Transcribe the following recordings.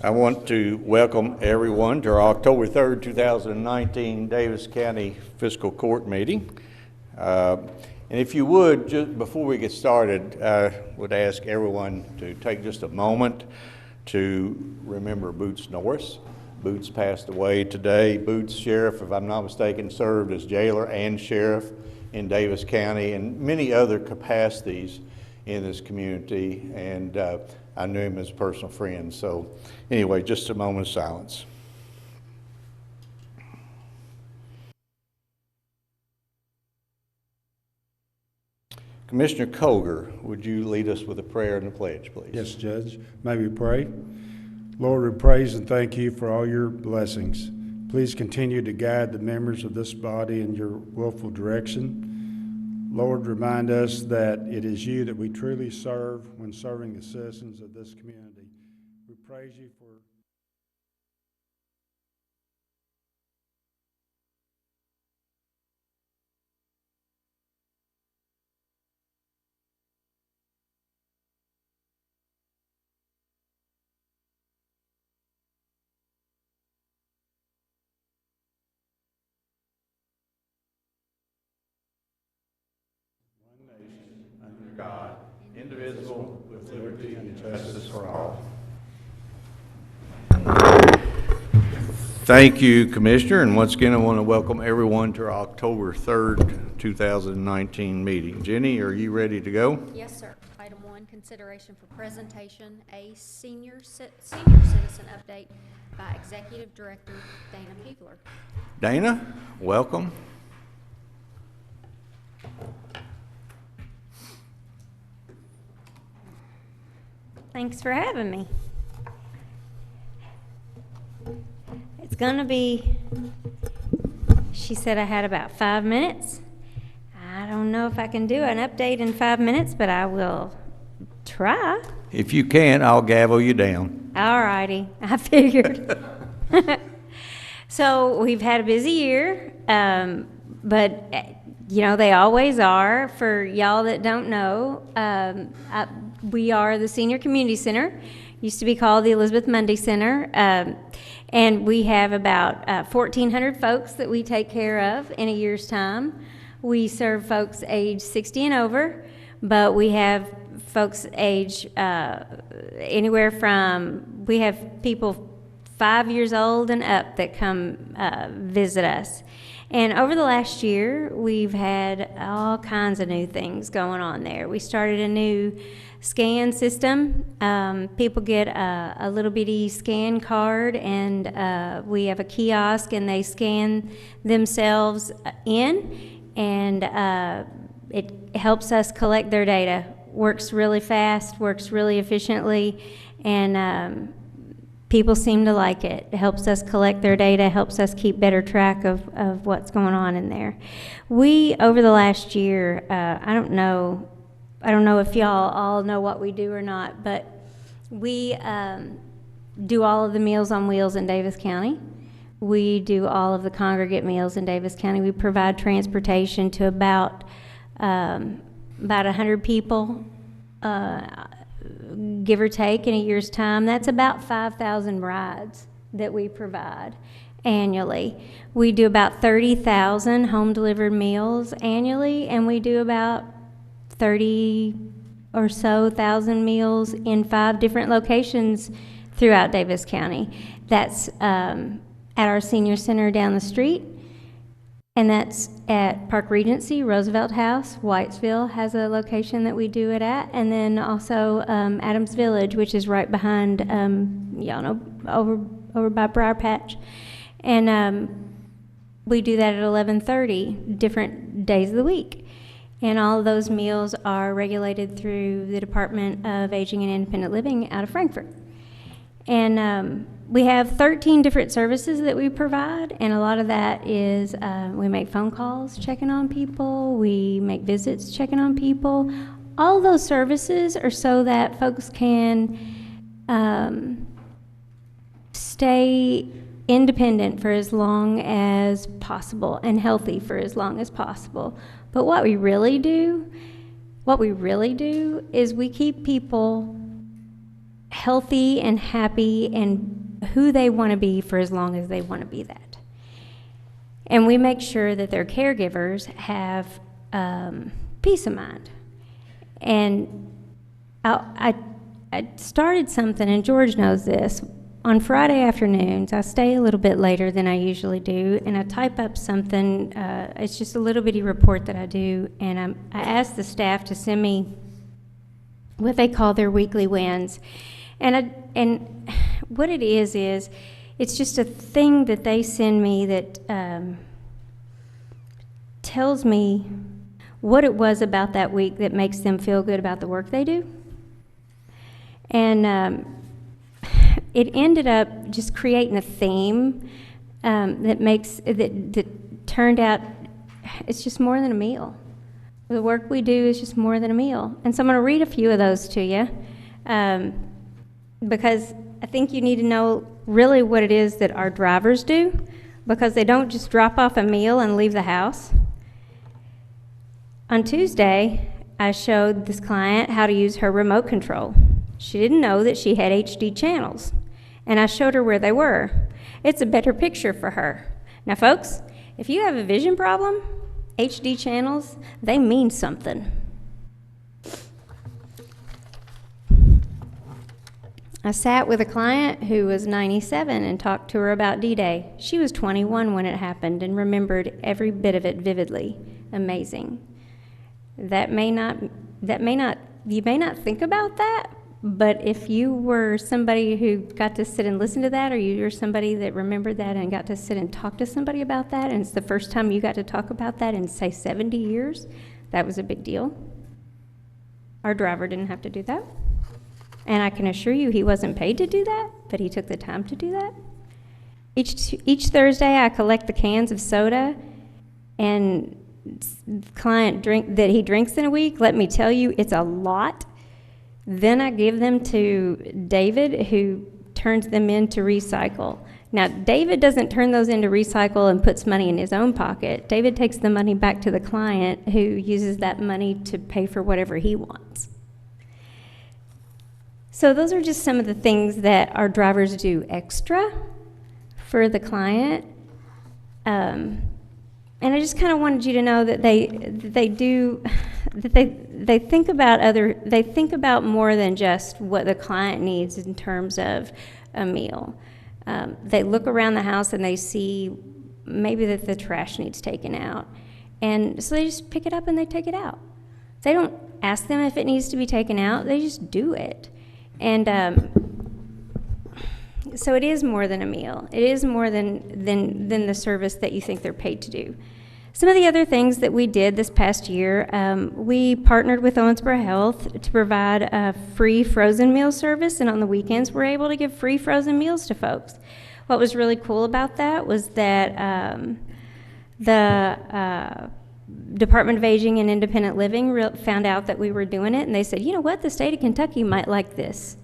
I want to welcome everyone to our October 3rd, 2019 Daviess County Fiscal Court meeting. And if you would, just before we get started, I would ask everyone to take just a moment to remember Boots Norris. Boots passed away today. Boots, sheriff, if I'm not mistaken, served as jailer and sheriff in Daviess County and many other capacities in this community, and I knew him as a personal friend. So anyway, just a moment of silence. Commissioner Koger, would you lead us with a prayer and a pledge, please? Yes, Judge. May we pray? Lord, we praise and thank you for all your blessings. Please continue to guide the members of this body in your willful direction. Lord, remind us that it is you that we truly serve when serving the citizens of this community. We praise you for God, indivisible, with liberty and justice for all. Thank you, Commissioner, and once again I want to welcome everyone to our October 3rd, 2019 meeting. Jenny, are you ready to go? Yes, sir. Item 1, consideration for presentation, a senior citizen update by Executive Director Dana Peveler. Dana, welcome. Thanks for having me. It's gonna be, she said I had about 5 minutes. I don't know if I can do an update in 5 minutes, but I will try. If you can, I'll gavel you down. All righty, I figured. So we've had a busy year, but you know, they always are. For y'all that don't know, we are the Senior Community Center. Used to be called the Elizabeth Mundy Center. And we have about 1,400 folks that we take care of in a year's time. We serve folks age 60 and over, but we have folks age anywhere from, we have people 5 years old and up that come visit us. And over the last year, we've had all kinds of new things going on there. We started a new scan system. People get a little bitty scan card, and we have a kiosk, and they scan themselves in, and it helps us collect their data. Works really fast, works really efficiently, and people seem to like it. It helps us collect their data, helps us keep better track of what's going on in there. We, over the last year, I don't know if y'all all know what we do or not, but we do all of the Meals on Wheels in Daviess County. We do all of the congregate meals in Daviess County. We provide transportation to about 100 people, give or take, in a year's time. That's about 5,000 rides that we provide annually. We do about 30,000 home delivered meals annually, and we do about 30 or so thousand meals in 5 different locations throughout Daviess County. That's at our senior center down the street, and that's at Park Regency, Roosevelt House. Whitesville has a location that we do it at, and then also Adams Village, which is right behind, y'all know, over by Briar Patch. And we do that at 11:30, different days of the week. And all of those meals are regulated through the Department of Aging and Independent Living out of Frankfort. And we have 13 different services that we provide, and a lot of that is we make phone calls checking on people, we make visits checking on people. All those services are so that folks can stay independent for as long as possible and healthy for as long as possible. But what we really do is we keep people healthy and happy and who they want to be for as long as they want to be that. And we make sure that their caregivers have peace of mind. And I started something, and George knows this. On Friday afternoons, I stay a little bit later than I usually do, and I type up something. It's just a little bitty report that I do, and I ask the staff to send me what they call their weekly wins. And what it is it's just a thing that they send me that tells me what it was about that week that makes them feel good about the work they do. And it ended up just creating a theme that turned out, it's just more than a meal. The work we do is just more than a meal. And so I'm going to read a few of those to you because I think you need to know really what it is that our drivers do, because they don't just drop off a meal and leave the house. On Tuesday, I showed this client how to use her remote control. She didn't know that she had HD channels, and I showed her where they were. It's a better picture for her. Now, folks, if you have a vision problem, HD channels, they mean something. I sat with a client who was 97 and talked to her about D-Day. She was 21 when it happened and remembered every bit of it vividly. Amazing. You may not think about that, but if you were somebody who got to sit and listen to that, or you were somebody that remembered that and got to sit and talk to somebody about that, and it's the first time you got to talk about that in, say, 70 years, that was a big deal. Our driver didn't have to do that. And I can assure you he wasn't paid to do that, but he took the time to do that. Each Thursday I collect the cans of soda, and client that he drinks in a week, let me tell you, it's a lot. Then I give them to David, who turns them into recycle. Now, David doesn't turn those into recycle and puts money in his own pocket. David takes the money back to the client, who uses that money to pay for whatever he wants. So those are just some of the things that our drivers do extra for the client. And I just kind of wanted you to know that they think about more than just what the client needs in terms of a meal. They look around the house and they see maybe that the trash needs taken out, and so they just pick it up and they take it out. They don't ask them if it needs to be taken out; they just do it. And so it is more than a meal. It is more than the service that you think they're paid to do. Some of the other things that we did this past year, we partnered with Owensboro Health to provide a free frozen meal service, and on the weekends we're able to give free frozen meals to folks. What was really cool about that was that the Department of Aging and Independent Living found out that we were doing it, and they said, you know what, the state of Kentucky might like this.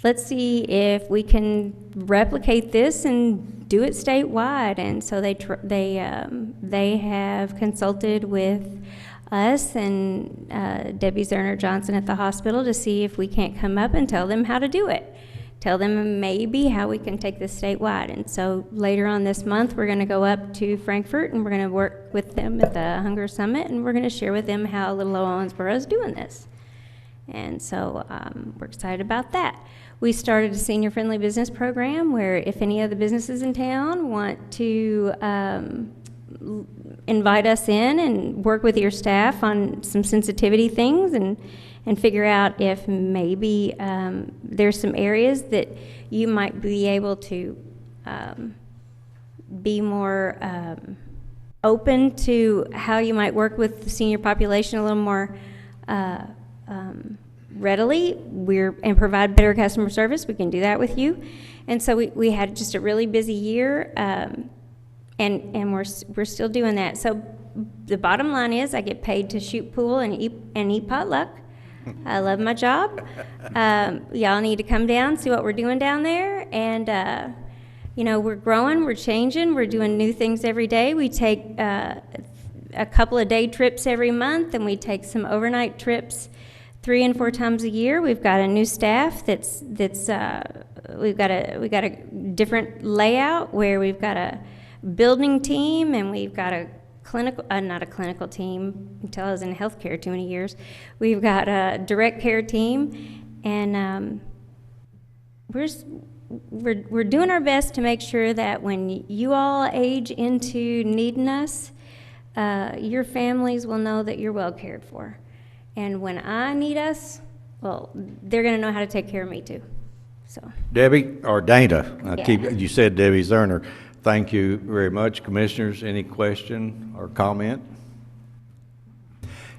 Let's see if we can replicate this and do it statewide. And so they have consulted with us and Debbie Zerner-Johnson at the hospital to see if we can't come up and tell them how to do it. Tell them maybe how we can take this statewide. And so later on this month, we're going to go up to Frankfurt, and we're going to work with them at the Hunger Summit, and we're going to share with them how Little Owensboro is doing this. And so we're excited about that. We started a senior-friendly business program where if any of the businesses in town want to invite us in and work with your staff on some sensitivity things and figure out if maybe there's some areas that you might be able to be more open to how you might work with the senior population a little more readily, and provide better customer service. We can do that with you. And so we had just a really busy year, and we're still doing that. So the bottom line is I get paid to shoot pool and eat potluck. I love my job. Y'all need to come down, see what we're doing down there. And, we're growing, we're changing, we're doing new things every day. We take a couple of day trips every month, and we take some overnight trips 3 and 4 times a year. We've got a new staff we've got a different layout where we've got a building team and we've got a clinical, not a clinical team until I was in healthcare too many years. We've got a direct care team, and we're doing our best to make sure that when you all age into needing us, your families will know that you're well cared for. And when I need us, well, they're going to know how to take care of me too. So. Debbie, or Dana, Yeah. you said Debbie Zerner. Thank you very much. Commissioners, any question or comment?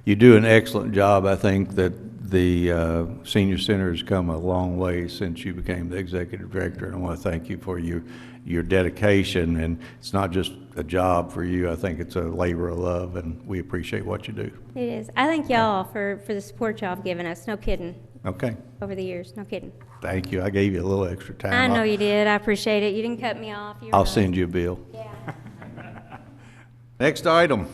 You do an excellent job. I think that the senior center has come a long way since you became the executive director, and I want to thank you for your dedication. And it's not just a job for you. I think it's a labor of love, and we appreciate what you do. It is. I thank y'all for the support y'all have given us. No kidding. Okay. Over the years. No kidding. Thank you. I gave you a little extra time. I know you did. I appreciate it. You didn't cut me off. I'll send you a bill. Yeah. Next item.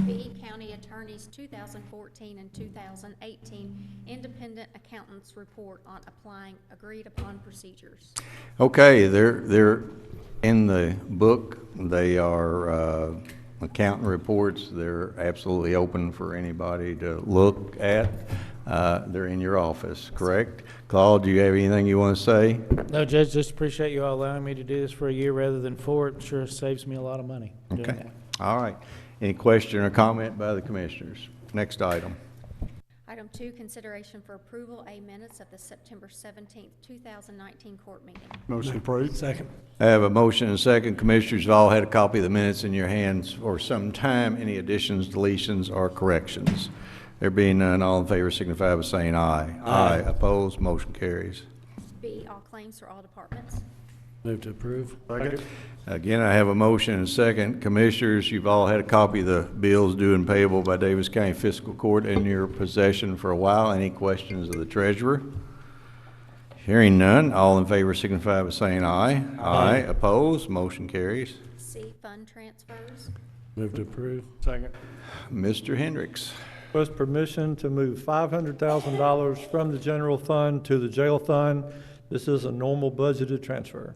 B, County Attorney's 2014 and 2018 Independent Accountants Report on applying agreed-upon procedures. Okay, they're in the book. They are accountant reports. They're absolutely open for anybody to look at. They're in your office, correct? Claude, do you have anything you want to say? No, Judge, just appreciate you all allowing me to do this for a year rather than 4. It sure saves me a lot of money doing Okay, that. all right. Any question or comment by the commissioners? Next item. Item 2, consideration for approval, A, minutes of the September 17th, 2019 court meeting. Motion approved. Second. I have a motion and a second. Commissioners have all had a copy of the minutes in your hands for some time. Any additions, deletions, or corrections? There being none, all in favor signify by saying aye. Aye. Opposed, motion carries. B, all claims for all departments. Move to approve. Second. Again, I have a motion and a second. Commissioners, you've all had a copy of the bills due and payable by Daviess County Fiscal Court in your possession for a while. Any questions of the treasurer? Hearing none, all in favor signify by saying aye. Aye. Opposed, motion carries. C, fund transfers. Move to approve. Second. Mr. Hendricks. Request permission to move $500,000 from the general fund to the jail fund. This is a normal budgeted transfer.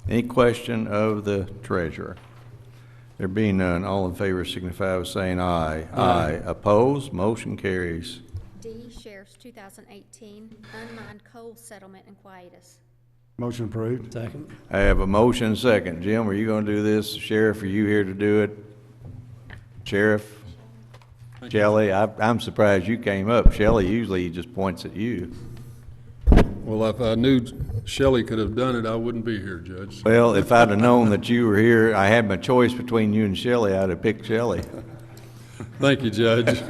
Any question of the treasurer? There being none, all in favor signify by saying aye. Aye. Opposed, motion carries. D, Sheriff's 2018 Unmined Coal Settlement in Quietus. Motion approved. Second. I have a motion and a second. Jim, are you going to do this? Sheriff, are you here to do it? Sheriff? Shelley, I'm surprised you came up. Shelley usually just points at you. Well, if I knew Shelley could have done it, I wouldn't be here, Judge. Well, if I'd have known that you were here, I had my choice between you and Shelley, I'd have picked Shelley. Thank you, Judge.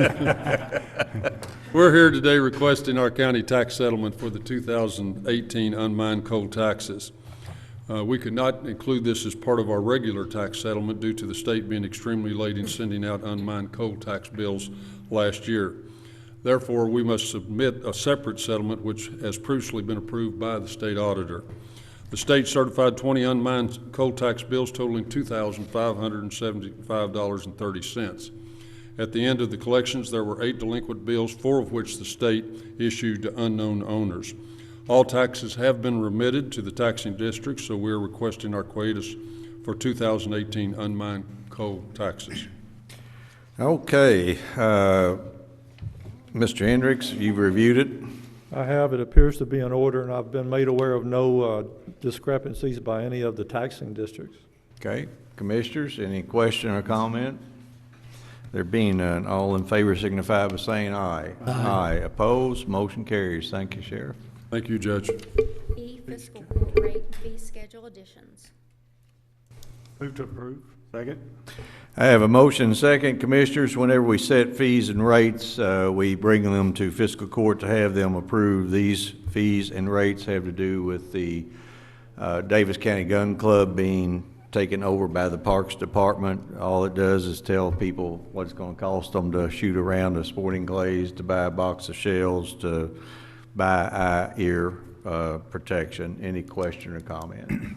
We're here today requesting our county tax settlement for the 2018 unmined coal taxes. We could not include this as part of our regular tax settlement due to the state being extremely late in sending out unmined coal tax bills last year. Therefore, we must submit a separate settlement which has previously been approved by the state auditor. The state certified 20 unmined coal tax bills totaling $2,575.30. At the end of the collections, there were 8 delinquent bills, 4 of which the state issued to unknown owners. All taxes have been remitted to the taxing district, so we're requesting our Quietus for 2018 unmined coal taxes. Okay, Mr. Hendricks, you've reviewed it. I have. It appears to be in order, and I've been made aware of no discrepancies by any of the taxing districts. Okay, commissioners, any question or comment? There being none, all in favor signify by saying aye. Aye. Opposed, motion carries. Thank you, Sheriff. Thank you, Judge. E, fiscal court rate fee schedule additions. Move to approve. Second. I have a motion second. Commissioners, whenever we set fees and rates, we bring them to fiscal court to have them approve. These fees and rates have to do with the Daviess County Gun Club being taken over by the Parks Department. All it does is tell people what it's going to cost them to shoot around a sporting clays, to buy a box of shells, to buy eye, ear protection. Any question or comment?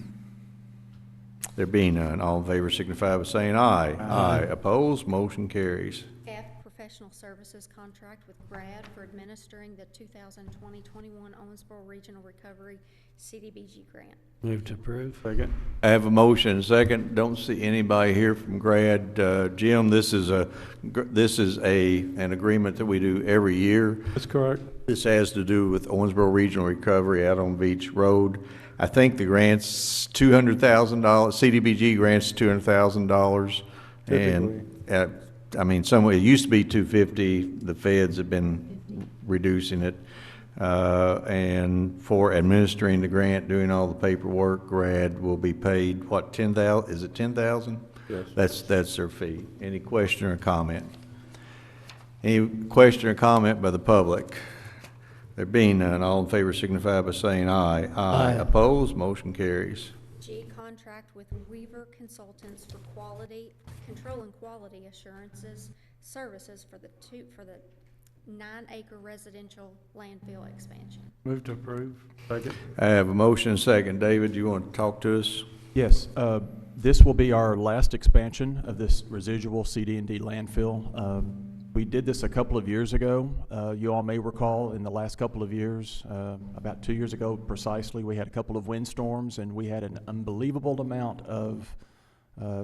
There being none, all in favor signify by saying aye. Aye. Opposed, motion carries. F, professional professional services contract with Brad for administering the 2020-21 Owensboro Regional Recovery CDBG grant. Move to approve. Second. I have a motion and a second. Don't see anybody here from GRAD. Jim, this is an agreement that we do every year. That's correct. This has to do with Owensboro Regional Recovery out on Beach Road. I think the grant's $200,000, CDBG grant's $200,000. And, I mean, it used to be $250,000. The feds have been reducing it. And for administering the grant, doing all the paperwork, GRAD will be paid, what, $10,000? Is it $10,000? Yes. That's their fee. Any question or comment? Any question or comment by the public? There being none, all in favor signify by saying aye. Aye. Opposed, motion carries. G, contract with Weaver Consultants for quality, control and quality assurances services for the 9-acre residential landfill expansion. Move to approve. Second. I have a motion and a second. David, you want to talk to us? Yes, this will be our last expansion of this residual CD&D landfill. We did this a couple of years ago. You all may recall in the last couple of years, about 2 years ago precisely, we had a couple of windstorms and we had an unbelievable amount of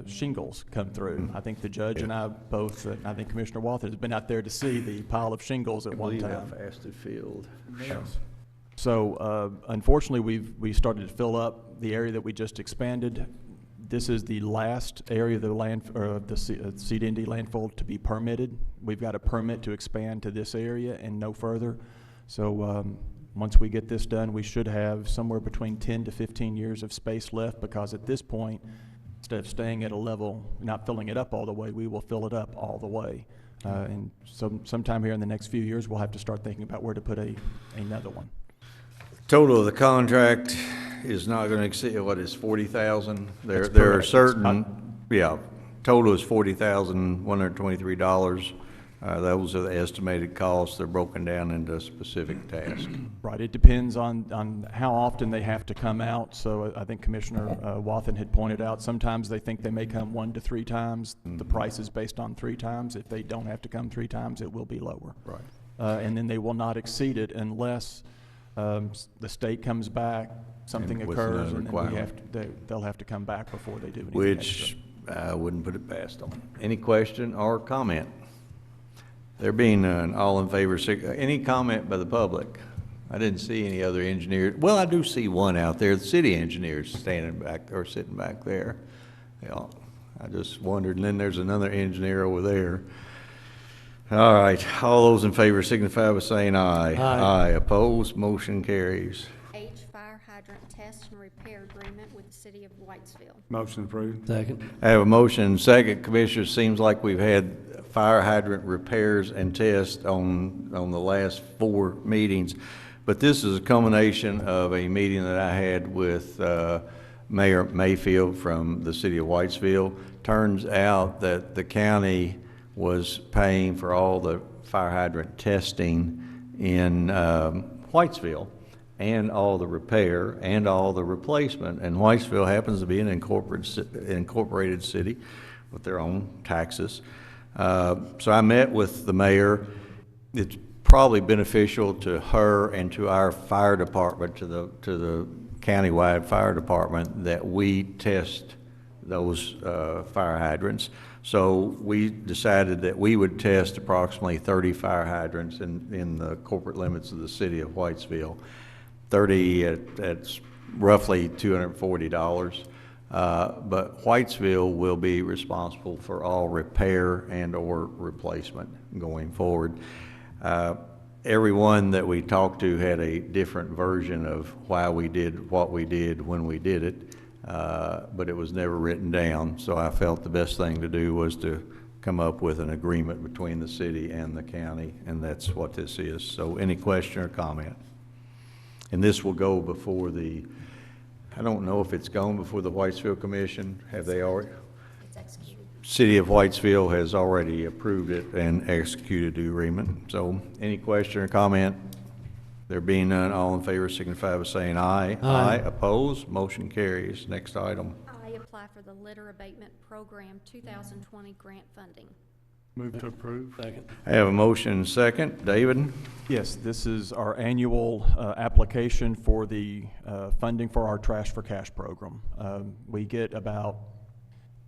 shingles come through. I think the judge and I both, I think Commissioner Walton has been out there to see the pile of shingles at one time. How fast it filled. So unfortunately, we started to fill up the area that we just expanded. This is the last area of the CD&D landfill to be permitted. We've got a permit to expand to this area and no further. So once we get this done, we should have somewhere between 10 to 15 years of space left, because at this point, instead of staying at a level, not filling it up all the way, we will fill it up all the way. And sometime here in the next few years, we'll have to start thinking about where to put another one. Total of the contract is not going to exceed, what is $40,000? There are certain, total is $40,123. Those are the estimated costs. They're broken down into specific tasks. Right, it depends on how often they have to come out. So I think Commissioner Wathen had pointed out, sometimes they think they may come 1 to 3 times. The price is based on 3 times. If they don't have to come 3 times, it will be lower. Right. And then they will not exceed it unless the state comes back, something And with occurs, another and then requirement. they'll have to come back before they do anything Which extra. I wouldn't put it past them. Any question or comment? There being none, all in favor, any comment by the public? I didn't see any other engineers. Well, I do see one out there, the city engineers standing back or sitting back there. Yeah, I just wondered, and then there's another engineer over there. All right, all those in favor signify by saying aye. Aye. Opposed, motion carries. H, fire hydrant test and repair agreement with the city of Whitesville. Motion approved. Second. I have a motion and second. Commissioners, seems like we've had fire hydrant repairs and tests on the last 4 meetings. But this is a culmination of a meeting that I had with Mayor Mayfield from the city of Whitesville. Turns out that the county was paying for all the fire hydrant testing in Whitesville, and all the repair and all the replacement. And Whitesville happens to be an incorporated city with their own taxes. So I met with the mayor. It's probably beneficial to her and to our fire department, to the countywide fire department, that we test those fire hydrants. So we decided that we would test approximately 30 fire hydrants in the corporate limits of the city of Whitesville. 30 at roughly $240. But Whitesville will be responsible for all repair and or replacement going forward. Everyone that we talked to had a different version of why we did what we did when we did it, but it was never written down. So I felt the best thing to do was to come up with an agreement between the city and the county, and that's what this is. So any question or comment? And this will go before I don't know if it's gone before the Whitesville Commission. Have they already? It's executed. City of Whitesville has already approved it and executed the agreement. So any question or comment? There being none, all in favor signify by saying aye. Aye. Opposed? Motion carries. Next item. I, apply for the litter abatement program 2020 grant funding. Move to approve. Second. I have a motion and a second. David? Yes, this is our annual application for the funding for our Trash for Cash program. We get about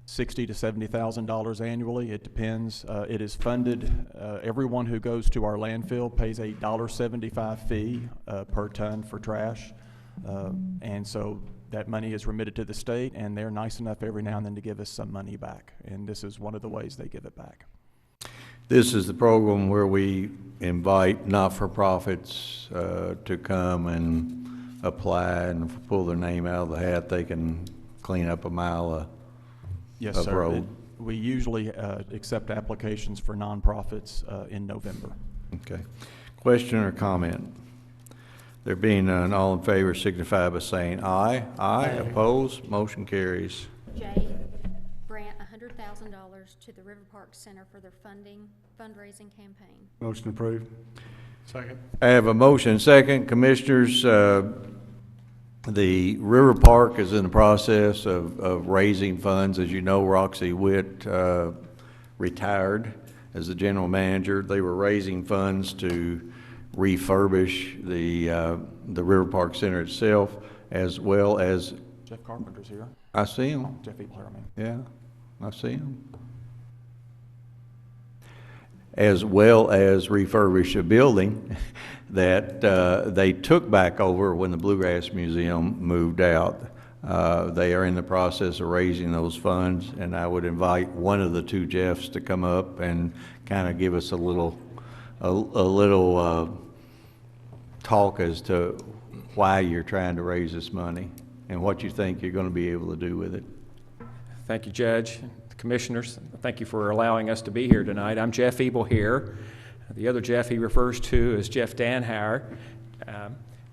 $60,000 to $70,000 annually. It depends. It is funded. Everyone who goes to our landfill pays a $1.75 fee per ton for trash, and so that money is remitted to the state, and they're nice enough every now and then to give us some money back, and this is one of the ways they give it back. This is the program where we invite not-for-profits to come and apply, and pull their name out of the hat. They can clean up a mile of Yes, sir. road. We usually accept applications for nonprofits in November. Okay. Question or comment? There being none, all in favor signify by saying aye. Aye. Opposed? Motion carries. J, grant $100,000 to the River Park Center for their fundraising campaign. Motion approved. Second. I have a motion second. Commissioners, the River Park is in the process of raising funds. As you know, Roxy Witt retired as the general manager. They were raising funds to refurbish the River Park Center itself, as well as... Jeff Carpenter's here. I see him. Jeff Peveler, I mean. Yeah, I see him. As well as refurbish a building that they took back over when the Bluegrass Museum moved out. They are in the process of raising those funds, and I would invite one of the two Jeffs to come up and kind of give us a little talk as to why you're trying to raise this money and what you think you're going to be able to do with it. Thank you, Judge. Commissioners, thank you for allowing us to be here tonight. I'm Jeff Ebel here. The other Jeff he refers to is Jeff Danhauer.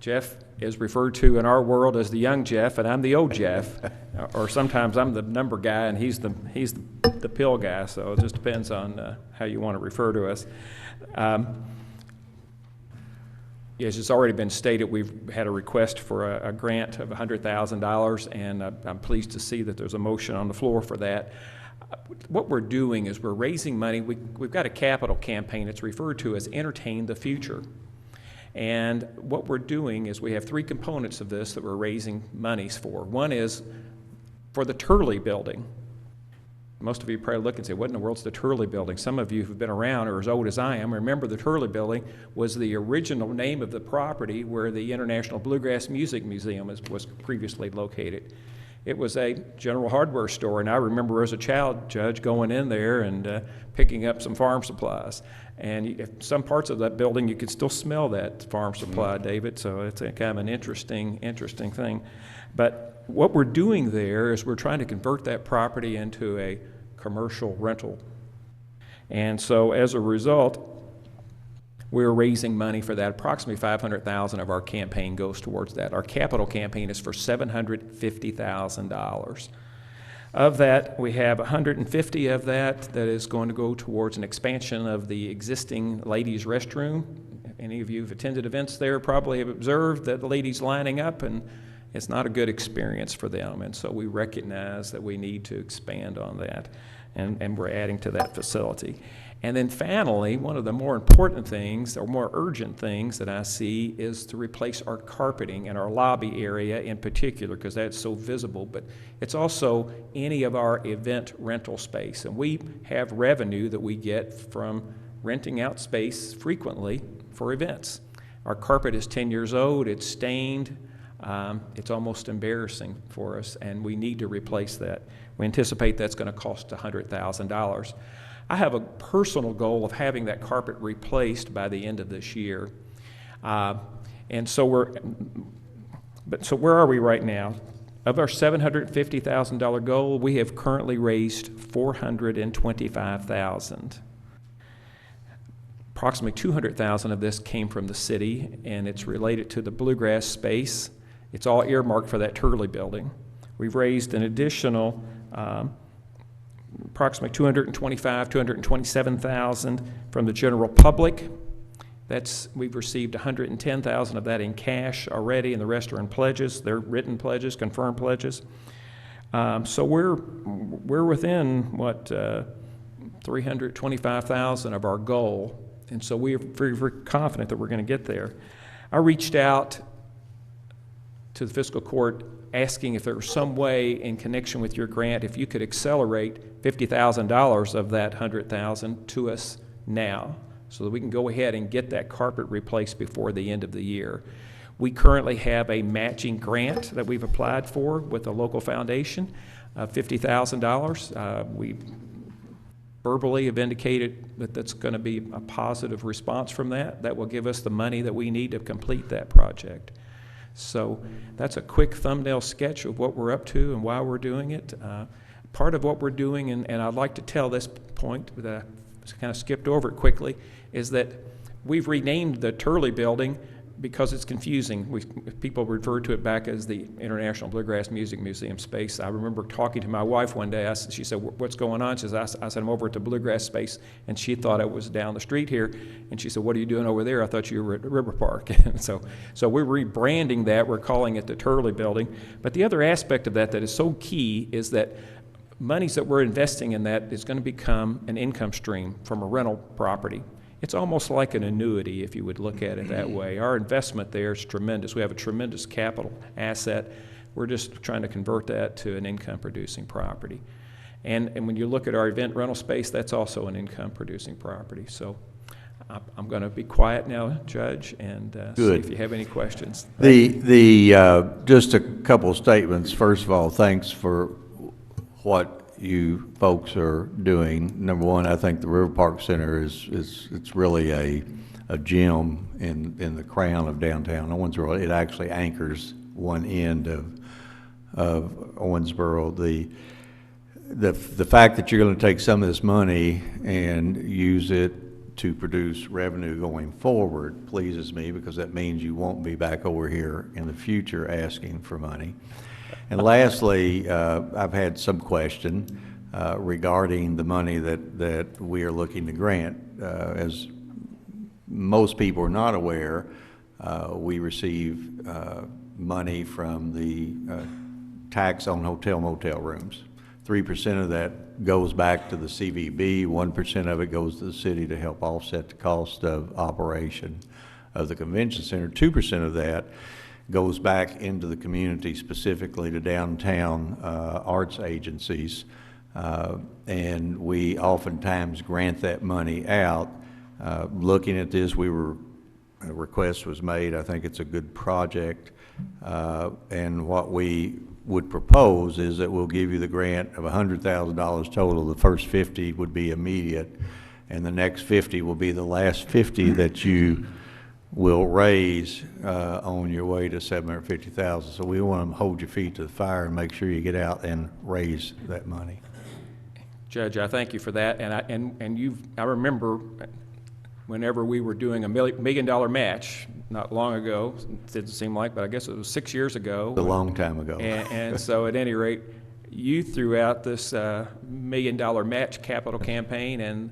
Jeff is referred to in our world as the young Jeff, and I'm the old Jeff. Or sometimes I'm the number guy and he's the pill guy, so it just depends on how you want to refer to us. Yes, it's already been stated, we've had a request for a grant of $100,000, and I'm pleased to see that there's a motion on the floor for that. What we're doing is we're raising money. We've got a capital campaign. It's referred to as Entertain the Future. And what we're doing is we have three components of this that we're raising monies for. One is for the Turley Building. Most of you probably look and say, what in the world's the Turley Building? Some of you who've been around or as old as I am remember the Turley Building was the original name of the property where the International Bluegrass Music Museum was previously located. It was a general hardware store, and I remember as a child, Judge, going in there and picking up some farm supplies. And some parts of that building, you could still smell that farm supply, David, so it's a kind of an interesting thing. But what we're doing there is we're trying to convert that property into a commercial rental. And so as a result, we're raising money for that. Approximately $500,000 of our campaign goes towards that. Our capital campaign is for $750,000. Of that, we have $150,000 of that is going to go towards an expansion of the existing ladies' restroom. Any of you who've attended events there probably have observed that the ladies lining up, and it's not a good experience for them. And so we recognize that we need to expand on that, and we're adding to that facility. And then finally, one of the more important things, or more urgent things that I see, is to replace our carpeting in our lobby area in particular, because that's so visible, but it's also any of our event rental space. And we have revenue that we get from renting out space frequently for events. Our carpet is 10 years old, it's stained, it's almost embarrassing for us, and we need to replace that. We anticipate that's going to cost $100,000. I have a personal goal of having that carpet replaced by the end of this year. And so where are we right now? Of our $750,000 goal, we have currently raised $425,000. Approximately $200,000 of this came from the city, and it's related to the bluegrass space. It's all earmarked for that Turley Building. We've raised an additional approximately $227,000 from the general public. We've received $110,000 of that in cash already, and the rest are in pledges. They're written pledges, confirmed pledges. So we're within, $325,000 of our goal, and so we're very, very confident that we're going to get there. I reached out to the fiscal court asking if there was some way in connection with your grant, if you could accelerate $50,000 of that $100,000 to us now, so that we can go ahead and get that carpet replaced before the end of the year. We currently have a matching grant that we've applied for with a local foundation of $50,000. We verbally have indicated that that's going to be a positive response from that. That will give us the money that we need to complete that project. So that's a quick thumbnail sketch of what we're up to and why we're doing it. Part of what we're doing, and I'd like to tell this point, that I kind of skipped over it quickly, is that we've renamed the Turley building because it's confusing. People refer to it back as the International Bluegrass Music Museum space. I remember talking to my wife one day. She said, "What's going on?" She said, I said, "I'm over at the Bluegrass space," and she thought it was down the street here. And she said, "What are you doing over there? I thought you were at River Park." And so we're rebranding that. We're calling it the Turley building. But the other aspect of that is so key is that monies that we're investing in that is going to become an income stream from a rental property. It's almost like an annuity, if you would look at it that way. Our investment there is tremendous. We have a tremendous capital asset. We're just trying to convert that to an income-producing property. And when you look at our event rental space, that's also an income-producing property. So I'm going to be quiet now, Judge, and see if you have any questions. Just a couple of statements. First of all, thanks for what you folks are doing. Number one, I think the River Park Center it's really a gem in the crown of downtown Owensboro. It actually anchors one end of Owensboro. The fact that you're going to take some of this money and use it to produce revenue going forward pleases me, because that means you won't be back over here in the future asking for money. And lastly, I've had some question regarding the money that we are looking to grant. As most people are not aware, we receive money from the tax on hotel motel rooms. 3% of that goes back to the CVB, 1% of it goes to the city to help offset the cost of operation of the convention center. 2% of that goes back into the community, specifically to downtown arts agencies, and we oftentimes grant that money out. Looking at this, a request was made. I think it's a good project, and what we would propose is that we'll give you the grant of $100,000 total. The first 50 would be immediate, and the next 50 will be the last 50 that you will raise on your way to $750,000. So we want to hold your feet to the fire and make sure you get out and raise that money. Judge, I thank you for that, I remember whenever we were doing a $1 million match not long ago. It didn't seem like, but I guess it was 6 years ago. A long time ago. And so at any rate, you threw out this $1 million match capital campaign, and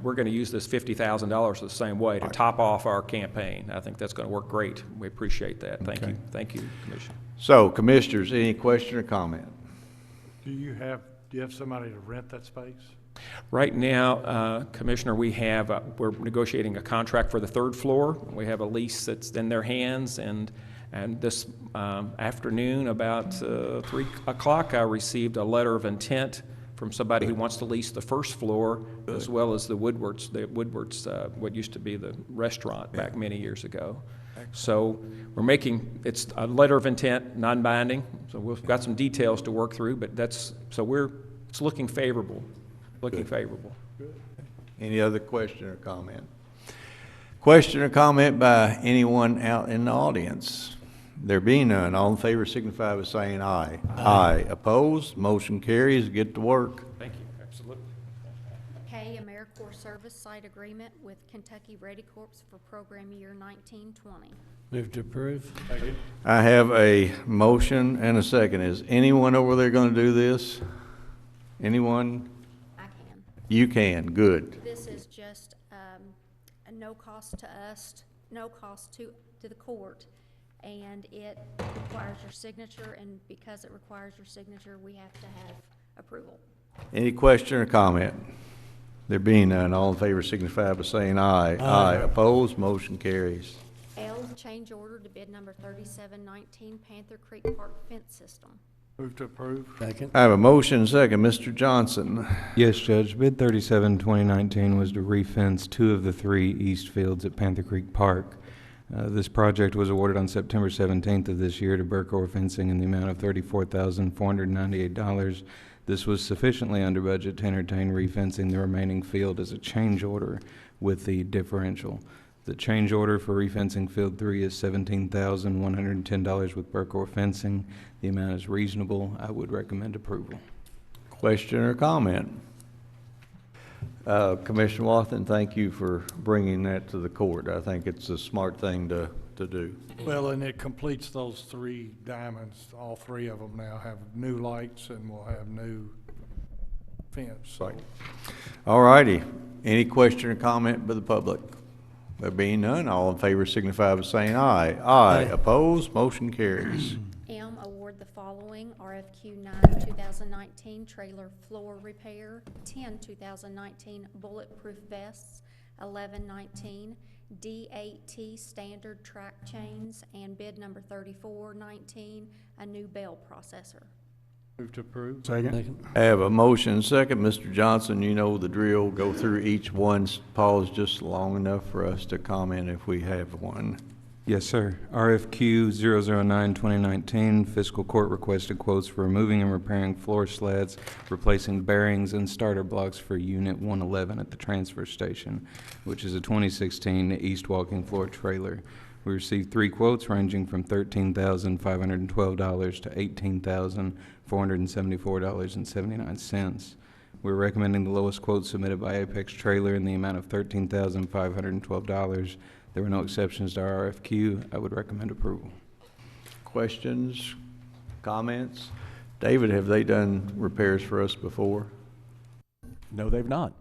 we're going to use this $50,000 the same way to top off our campaign. I think that's going to work great. We appreciate that. Thank you. Thank you, Commissioner. So, Commissioners, any question or comment? Do you have somebody to rent that space? Right now, Commissioner, we're negotiating a contract for the third floor. We have a lease that's in their hands, and this afternoon about 3 o'clock, I received a letter of intent from somebody who wants to lease the first floor, as well as the Woodward's, what used to be the restaurant back many years ago. So it's a letter of intent, non-binding, so we've got some details to work through, but it's looking favorable. Favorable. Good. Any other question or comment? Question or comment by anyone out in the audience? There being none, all in favor signify by saying aye. Aye. Opposed? Motion carries. Get to work. Thank you. Absolutely. K, AmeriCorps Service Site Agreement with Kentucky Ready Corps for Program Year 1920. Move to approve. Second. I have a motion and a second. Is anyone over there going to do this? Anyone? I can. You can. Good. This is just a no cost to us, no cost to the court, and it requires your signature, and because it requires your signature, we have to have approval. Any question or comment? There being none, all in favor signify by saying aye. Aye. Opposed, motion carries. L, change order to bid number 3719 Panther Creek Park Fence System. Move to approve. Second. I have a motion second. Mr. Johnson. Yes, Judge. Bid 37, 2019 was to re-fence 2 of the 3 east fields at Panther Creek Park. This project was awarded on September 17th of this year to Burkor Fencing in the amount of $34,498. This was sufficiently under budget to entertain re-fencing the remaining field as a change order with the differential. The change order for re-fencing Field 3 is $17,110 with Burkor Fencing. The amount is reasonable. I would recommend approval. Question or comment? Commissioner Wathen, thank you for bringing that to the court. I think it's a smart thing to do. Well, and it completes those 3 diamonds. All 3 of them now have new lights and will have new fence. So. Right. All righty. Any question or comment by the public? There being none, all in favor signify by saying aye. Aye. Opposed, motion carries. M, award the following: RFQ 9, 2019 trailer floor repair, 10, 2019 bulletproof vests, 1119 D8T standard track chains, and bid number 3419, a new bell processor. Move to approve. Second. I have a motion second. Mr. Johnson, you know the drill. Go through each one. Pause just long enough for us to comment if we have one. Yes, sir. RFQ 009, 2019, Fiscal Court requested quotes for removing and repairing floor slats, replacing bearings and starter blocks for Unit 111 at the transfer station, which is a 2016 East Walking Floor trailer. We received 3 quotes ranging from $13,512 to $18,474.79. We're recommending the lowest quote submitted by Apex Trailer in the amount of $13,512. There were no exceptions to our RFQ. I would recommend approval. Questions, comments? David, have they done repairs for us before? No, they've not.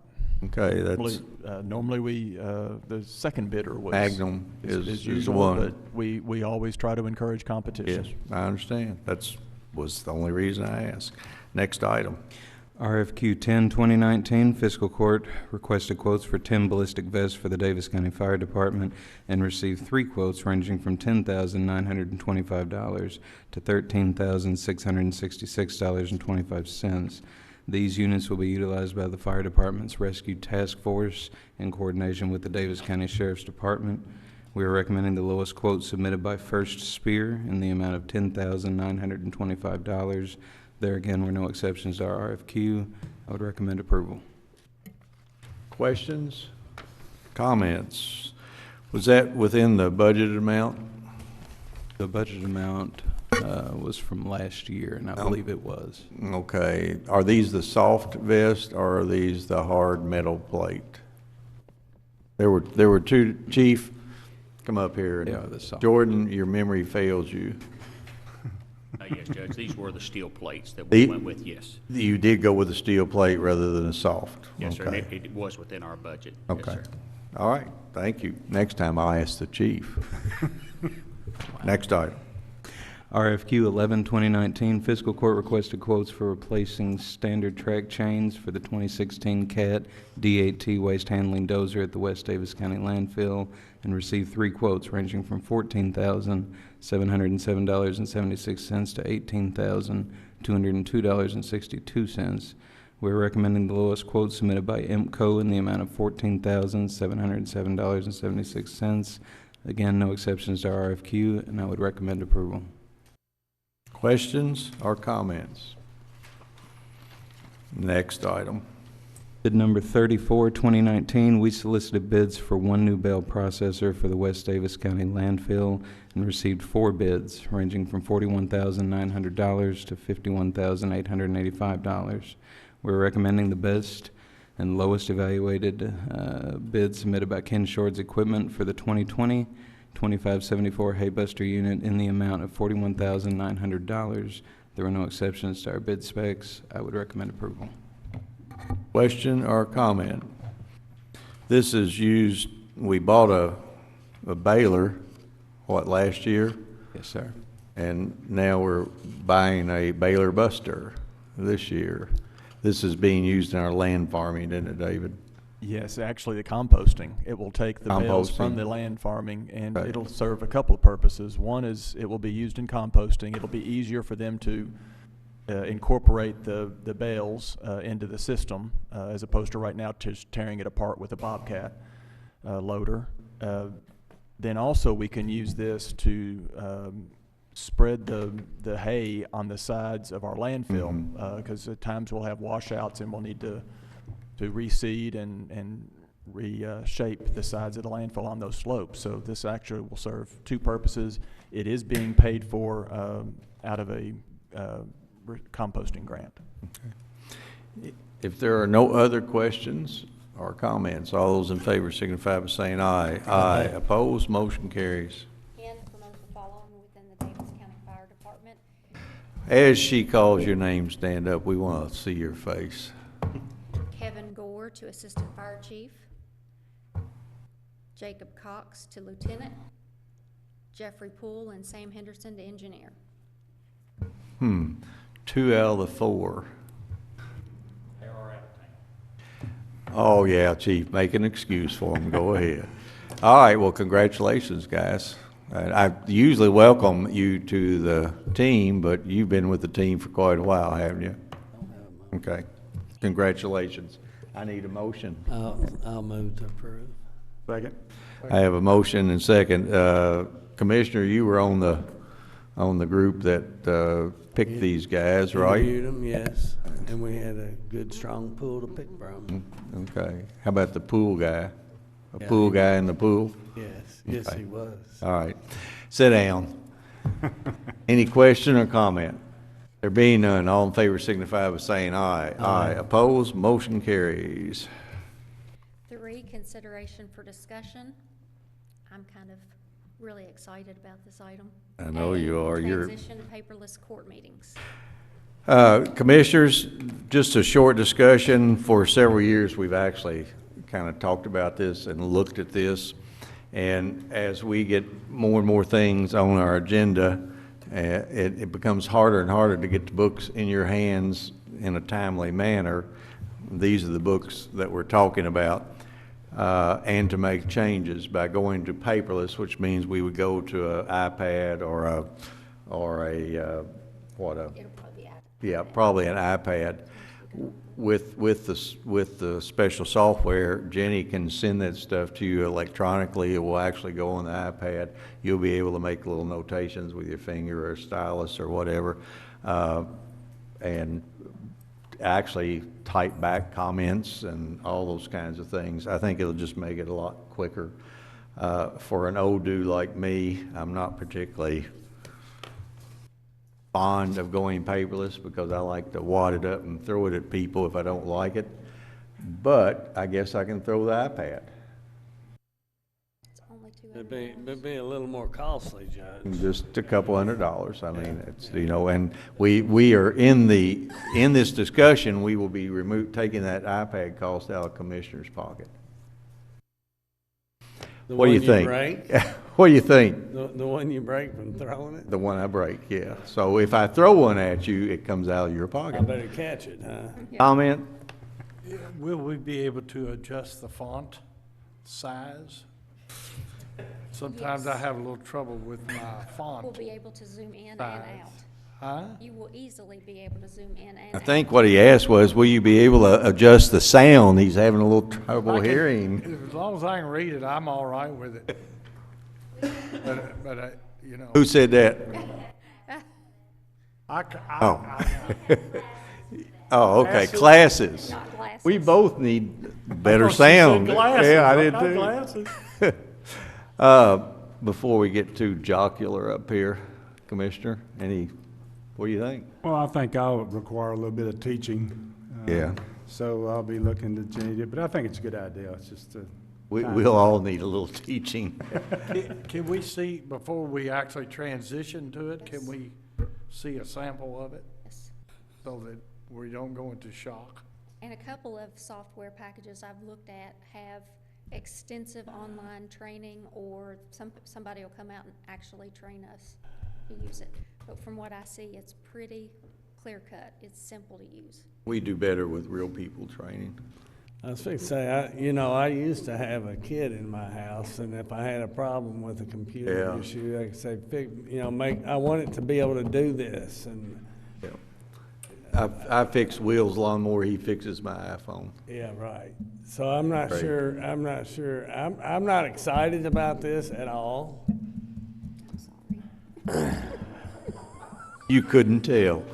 Okay, that's Normally we, the second bidder was. Magnum is the usual, one. but we always try to encourage competition. Yes, I understand. Was the only reason I asked. Next item. RFQ 10, 2019, Fiscal Court requested quotes for 10 ballistic vests for the Daviess County Fire Department and received 3 quotes ranging from $10,925 to $13,666.25. These units will be utilized by the Fire Department's Rescue Task Force in coordination with the Daviess County Sheriff's Department. We are recommending the lowest quote submitted by First Spear in the amount of $10,925. There again were no exceptions to our RFQ. I would recommend approval. Questions, comments? Was that within the budgeted amount? The budget amount was from last year, and I believe it was. Okay. Are these the soft vest or are these the hard metal plate? There were 2, Chief, come up here. They are the soft. Jordan, your memory fails you. Yes, Judge, these were the steel plates that we went with, yes. You did go with a steel plate rather than a soft? Yes, sir, Okay. it was within our budget. Okay. Yes, sir. All right, thank you. Next time I'll ask the chief. Next item. RFQ 11, 2019, Fiscal Court requested quotes for replacing standard track chains for the 2016 CAT D8T waste handling dozer at the West Daviess County landfill and received 3 quotes ranging from $14,707.76 to $18,202.62. We're recommending the lowest quote submitted by IMCO in the amount of $14,707.76. Again, no exceptions to RFQ, and I would recommend approval. Questions or comments? Next item. Bid number 34, 2019, we solicited bids for 1 new bell processor for the West Daviess County landfill and received 4 bids ranging from $41,900 to $51,885. We're recommending the best and lowest evaluated bid submitted by Ken Short's Equipment for the 2020 2574 Haybuster unit in the amount of $41,900. There were no exceptions to our bid specs. I would recommend approval. Question or comment? This is used, we bought a baler, what, last year? Yes, sir. And now we're buying a baler buster this year. This is being used in our land farming, isn't it, David? Yes, actually the composting. It will take the bales from Composting. the land farming, and Right. it'll serve a couple of purposes. One is it will be used in composting. It'll be easier for them to incorporate the bales into the system, as opposed to right now just tearing it apart with a Bobcat loader. Then also we can use this to spread the hay on the sides of our landfill, because at times we'll have washouts and we'll need to reseed and reshape the sides of the landfill on those slopes. So this actually will serve two purposes. It is being paid for out of a composting grant. If there are no other questions or comments, all those in favor signify by saying aye. Aye. Opposed, motion carries. And promote the following within the Daviess County Fire Department. As she calls your name, stand up. We want to see your face. Kevin Gore to Assistant Fire Chief. Jacob Cox to Lieutenant. Jeffrey Poole and Sam Henderson to Engineer. 2 out of the 4. Oh, yeah, Chief, make an excuse for them. Go ahead. All right, well, congratulations, guys. I usually welcome you to the team, but you've been with the team for quite a while, haven't you? Okay. Congratulations. I need a motion. I'll move to approve. Second. I have a motion and second. Commissioner, you were on the group that picked these guys, right? Interviewed them, yes, and we had a good, strong pool to pick from. Okay. How about the pool guy? Yeah, Pool guy in the pool? Yes, Okay. he was. All right. Sit down. Any question or comment? There being none, all in favor signify by saying aye. Aye. Opposed, motion carries. 3, consideration for discussion. I'm kind of really excited about this item. I know you are. Transition to paperless court meetings. Commissioners, just a short discussion. For several years, we've actually kind of talked about this and looked at this. And as we get more and more things on our agenda, it becomes harder and harder to get the books in your hands in a timely manner. These are the books that we're talking about. And to make changes by going to paperless, which means we would go to an iPad or a what a It'll probably be added. yeah, probably an iPad. With the special software, Jenny can send that stuff to you electronically. It will actually go on the iPad. You'll be able to make little notations with your finger or stylus or whatever, and actually type back comments and all those kinds of things. I think it'll just make it a lot quicker. For an old dude like me, I'm not particularly fond of going paperless because I like to wad it up and throw it at people if I don't like it. But I guess I can throw the iPad. It's only It'd be a little more costly, Judge. Just a couple $100. I mean, it's, you know, and we are in this discussion, we will be taking that iPad cost out of Commissioner's pocket. What do you think? What do you think? The one you break from throwing it? The one I break, yeah. So if I throw one at you, it comes out of your I pocket. better catch it, huh? Comment? Will we be able to adjust the font size? Sometimes I Yes. have a little trouble with my We'll font be able to zoom in and size. out. Huh? You will easily be able to zoom in and I out. think what he asked was, will you be able to adjust the sound? He's having a little trouble I can- hearing. As long as I can read it, I'm all right with it. But you know. Who said that? Oh. Oh, okay, classes. Not glasses. We both need better thought she said sound. glasses. Yeah, I did Not too. glasses. Before we get too jocular up here, Commissioner, what do you think? Well, I think I'll require a little bit of teaching. Yeah. So I'll be looking to Jenny, but I think it's a good idea. It's just We'll all need a little teaching. Can we see, before we actually transition to it, can we see a sample of it? Yes. So that we don't go into shock? And a couple of software packages I've looked at have extensive online training, or somebody will come out and actually train us to use it. But from what I see, it's pretty clear cut. It's simple to use. We do better with real people training. I was fixing to say, I used to have a kid in my house, and if I had a problem with a computer Yeah. issue, I could say, I want it to be able to do this, and, I fix Will's lawnmower, he fixes my iPhone. yeah, right. So I'm not Great. sure, I'm not excited about this at all. You couldn't tell.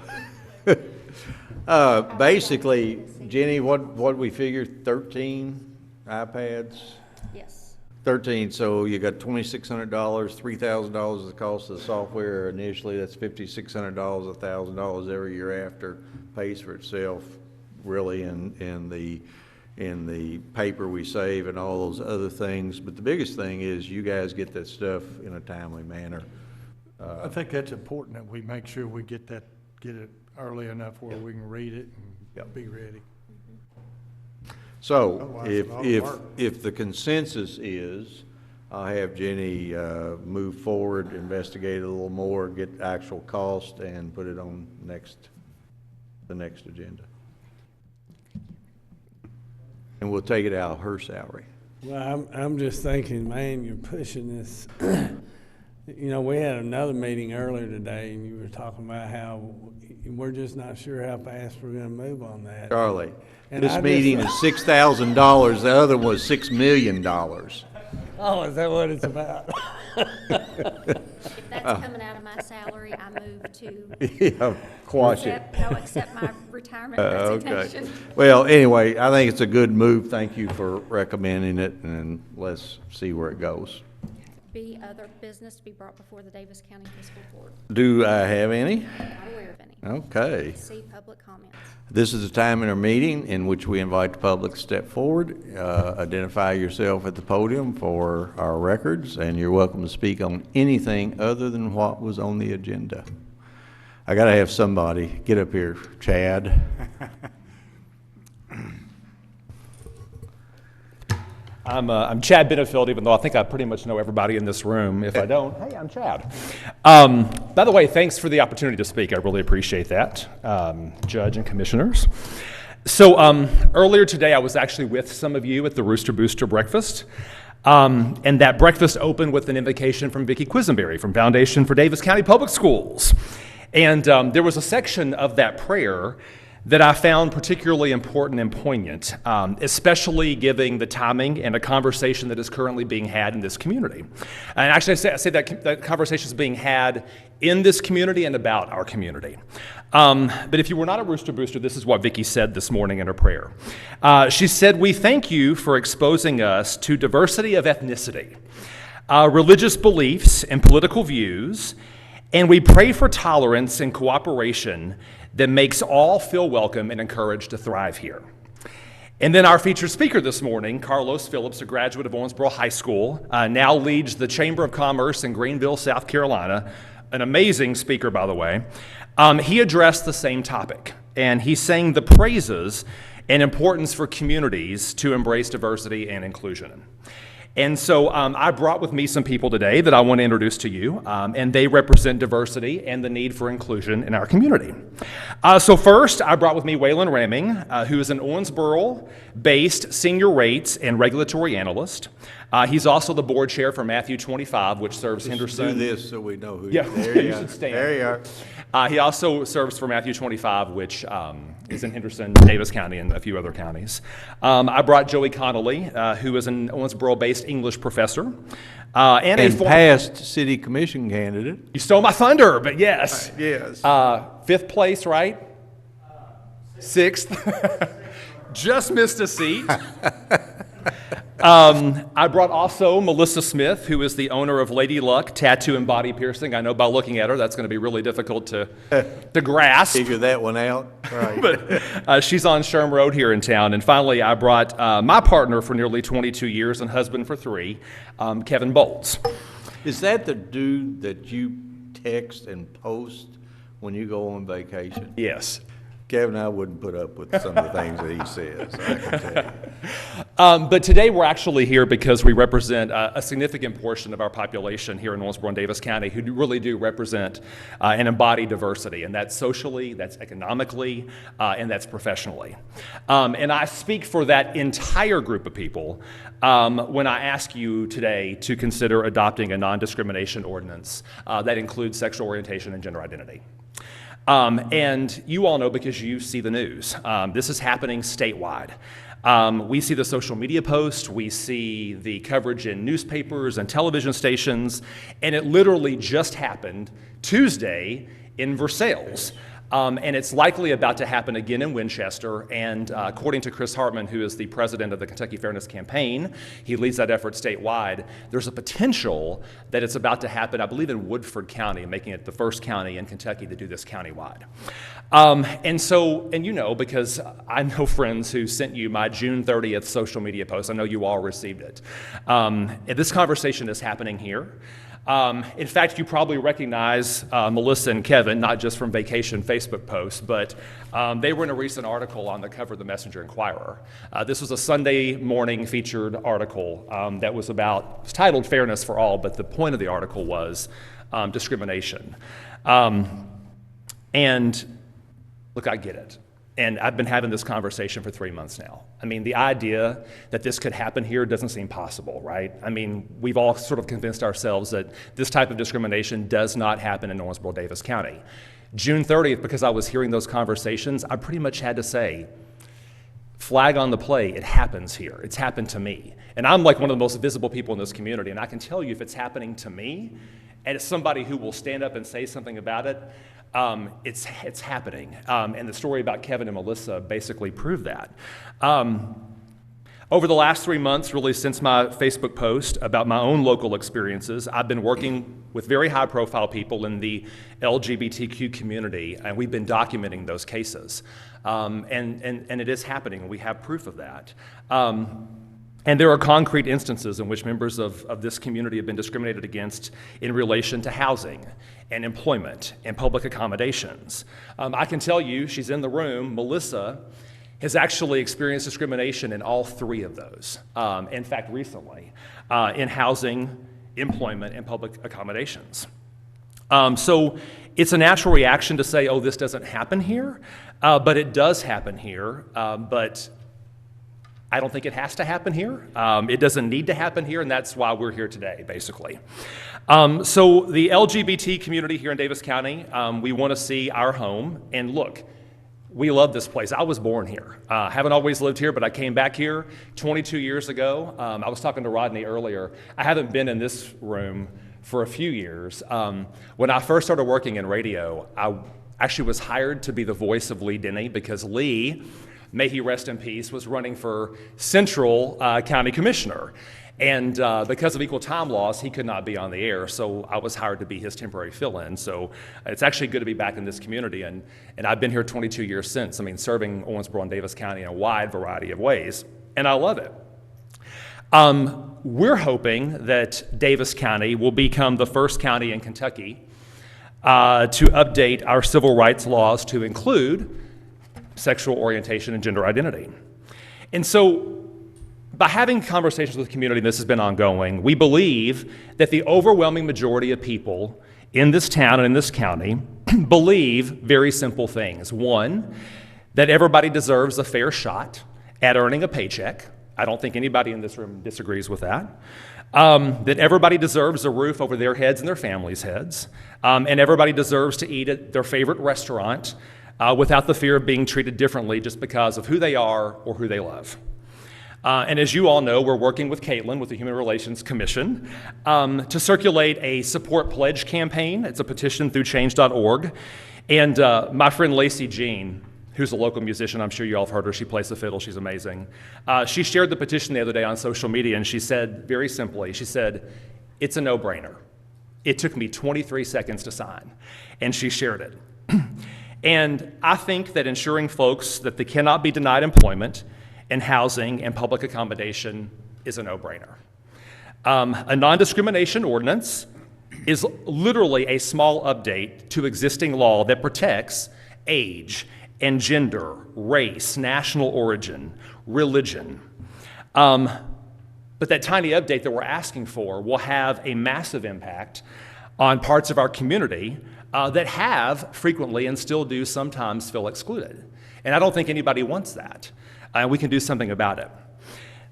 Basically, Jenny, what we figured, 13 iPads? Yes. 13, so you got $2,600, $3,000 is the cost of the software initially, that's $5,600, $1,000 every year after, pays for itself really in the paper we save and all those other things. But the biggest thing is you guys get that stuff in a timely manner. I think that's important that we make sure we get it early enough where we can read it and be ready. So, Otherwise, it's a lot of work. if the consensus is, I'll have Jenny move forward, investigate it a little more, get actual cost, and put it on the next agenda. And we'll take it out of her salary. Well, I'm just thinking, man, you're pushing this. We had another meeting earlier today, and you were talking about how we're just not sure how fast we're gonna move on that. Charlie, And this I just- meeting is $6,000, the other was $6 million. Oh, is that what it's about? If that's coming out of my salary, I move to Yeah, quash it. accept my retirement Okay. resignation. Well, anyway, I think it's a good move. Thank you for recommending it, and let's see where it goes. B, other business to be brought before the Davis County Fiscal Court. Do I have any? Not aware of any. Okay. C, public comments. This is a time in our meeting in which we invite the public to step forward, identify yourself at the podium for our records, and you're welcome to speak on anything other than what was on the agenda. I gotta have somebody. Get up here, Chad. I'm Chad Benefield, even though I think I pretty much know everybody in this room. If I don't, hey, I'm Chad. By the way, thanks for the opportunity to speak. I really appreciate that, Judge and Commissioners. So earlier today, I was actually with some of you at the Rooster Booster breakfast. And that breakfast opened with an invocation from Vicki Quisenberry from Foundation for Davis County Public Schools. And there was a section of that prayer that I found particularly important and poignant, especially given the timing and a conversation that is currently being had in this community. And actually, I say that conversation is being had in this community and about our community. But if you were not a Rooster Booster, this is what Vicki said this morning in her prayer. She said, "We thank you for exposing us to diversity of ethnicity, religious beliefs, and political views, and we pray for tolerance and cooperation that makes all feel welcome and encouraged to thrive here." And then our featured speaker this morning, Carlos Phillips, a graduate of Owensboro High School, now leads the Chamber of Commerce in Greenville, South Carolina, an amazing speaker, by the way. He addressed the same topic, and he sang the praises and importance for communities to embrace diversity and inclusion. And so I brought with me some people today that I want to introduce to you, and they represent diversity and the need for inclusion in our community. So first, I brought with me Waylon Ramming, who is an Owensboro-based senior rates and regulatory analyst. He's also the board chair for Matthew 25, which serves Henderson. Do this so we know who Yeah, there you you should are. stand. There you are. He also serves for Matthew 25, which is in Henderson, Davis County, and a few other counties. I brought Joey Connolly, who is an Owensboro-based English professor. And past city commission candidate. You stole my thunder, but yes. Yes. Fifth place, right? Sixth. Just missed a seat. I brought also Melissa Smith, who is the owner of Lady Luck Tattoo and Body Piercing. I know by looking at her, that's going to be really difficult to grasp. Figure that one out. Right. But she's on Sherm Road here in town. And finally, I brought my partner for nearly 22 years and husband for 3, Kevin Bolts. Is that the dude that you text and post when you go on vacation? Yes. Kevin, I wouldn't put up with some of the things that he says, I can tell you. But today we're actually here because we represent a significant portion of our population here in Owensboro and Daviess County who really do represent and embody diversity, and that's socially, that's economically, and that's professionally. And I speak for that entire group of people when I ask you today to consider adopting a non-discrimination ordinance that includes sexual orientation and gender identity. And you all know because you see the news. This is happening statewide. We see the social media posts, we see the coverage in newspapers and television stations, and it literally just happened Tuesday in Versailles. And it's likely about to happen again in Winchester, and according to Chris Hartman, who is the president of the Kentucky Fairness Campaign, he leads that effort statewide, there's a potential that it's about to happen, I believe, in Woodford County, making it the first county in Kentucky to do this countywide. And you know, because I know friends who sent you my June 30th social media post, I know you all received it. This conversation is happening here. In fact, you probably recognize Melissa and Kevin, not just from vacation Facebook posts, but they were in a recent article on the cover of the Messenger Inquirer. This was a Sunday morning featured article that was titled Fairness for All, but the point of the article was discrimination. And look, I get it. And I've been having this conversation for 3 months now. I mean, the idea that this could happen here doesn't seem possible, right? I mean, we've all sort of convinced ourselves that this type of discrimination does not happen in Owensboro, Daviess County. June 30th, because I was hearing those conversations, I pretty much had to say, flag on the play, it happens here. It's happened to me. And I'm like one of the most visible people in this community, and I can tell you if it's happening to me, and it's somebody who will stand up and say something about it, it's happening. And the story about Kevin and Melissa basically proved that. Over the last 3 months, really since my Facebook post about my own local experiences, I've been working with very high-profile people in the LGBTQ community, and we've been documenting those cases. And it is happening, and we have proof of that. And there are concrete instances in which members of this community have been discriminated against in relation to housing and employment and public accommodations. I can tell you, she's in the room, Melissa has actually experienced discrimination in all three of those. In fact, recently, in housing, employment, and public accommodations. So it's a natural reaction to say, oh, this doesn't happen here, but it does happen here, but I don't think it has to happen here. It doesn't need to happen here, and that's why we're here today, basically. So the LGBT community here in Daviess County, we want to see our home. And look, we love this place. I was born here. Haven't always lived here, but I came back here 22 years ago. I was talking to Rodney earlier. I haven't been in this room for a few years. When I first started working in radio, I actually was hired to be the voice of Lee Denny because Lee, may he rest in peace, was running for Central County Commissioner. And because of equal time laws, he could not be on the air, so I was hired to be his temporary fill-in. So it's actually good to be back in this community, and I've been here 22 years since. I mean, serving Owensboro and Daviess County in a wide variety of ways, and I love it. We're hoping that Daviess County will become the first county in Kentucky to update our civil rights laws to include sexual orientation and gender identity. And so by having conversations with the community, and this has been ongoing, we believe that the overwhelming majority of people in this town and in this county believe very simple things. One, that everybody deserves a fair shot at earning a paycheck. I don't think anybody in this room disagrees with that. That everybody deserves a roof over their heads and their families' heads. And everybody deserves to eat at their favorite restaurant without the fear of being treated differently just because of who they are or who they love. And as you all know, we're working with Caitlin, with the Human Relations Commission, to circulate a support pledge campaign. It's a petition through change.org. And my friend Lacey Jean, who's a local musician, I'm sure you all have heard her, she plays the fiddle, she's amazing. She shared the petition the other day on social media, and she said, very simply, she said, it's a no-brainer. It took me 23 seconds to sign, and she shared it. And I think that ensuring folks that they cannot be denied employment and housing and public accommodation is a no-brainer. A non-discrimination ordinance is literally a small update to existing law that protects age and gender, race, national origin, religion. But that tiny update that we're asking for will have a massive impact on parts of our community that have frequently and still do sometimes feel excluded. And I don't think anybody wants that. We can do something about it.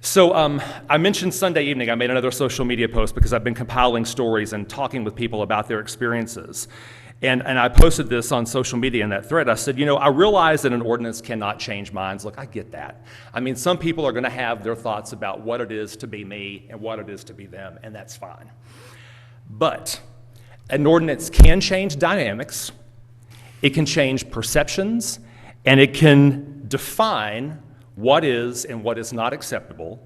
So I mentioned Sunday evening, I made another social media post because I've been compiling stories and talking with people about their experiences. And I posted this on social media in that thread. I said, you know, I realize that an ordinance cannot change minds. Look, I get that. I mean, some people are going to have their thoughts about what it is to be me and what it is to be them, and that's fine. But an ordinance can change dynamics, it can change perceptions, and it can define what is and what is not acceptable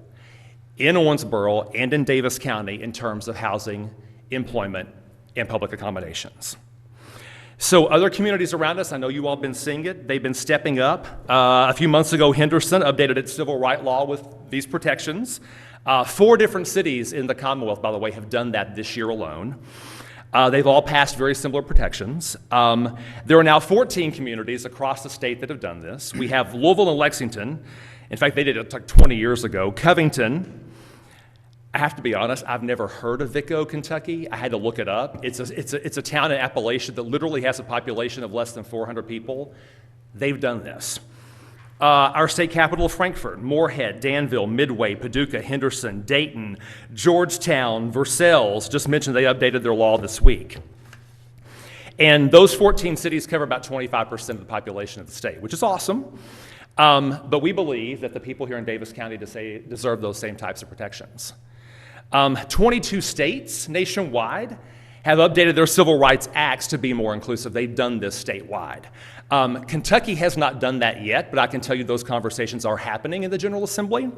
in Owensboro and in Daviess County in terms of housing, employment, and public accommodations. So other communities around us, I know you all have been seeing it, they've been stepping up. A few months ago, Henderson updated its civil right law with these protections. 4 different cities in the Commonwealth, by the way, have done that this year alone. They've all passed very similar protections. There are now 14 communities across the state that have done this. We have Louisville and Lexington. In fact, they did it like 20 years ago. Covington, I have to be honest, I've never heard of Vico, Kentucky. I had to look it up. It's a town in Appalachia that literally has a population of less than 400 people. They've done this. Our state capital, Frankfort, Moorhead, Danville, Midway, Paducah, Henderson, Dayton, Georgetown, Versailles, just mentioned they updated their law this week. And those 14 cities cover about 25% of the population of the state, which is awesome. But we believe that the people here in Daviess County deserve those same types of protections. 22 states nationwide have updated their civil rights acts to be more inclusive. They've done this statewide. Kentucky has not done that yet, but I can tell you those conversations are happening in the General Assembly.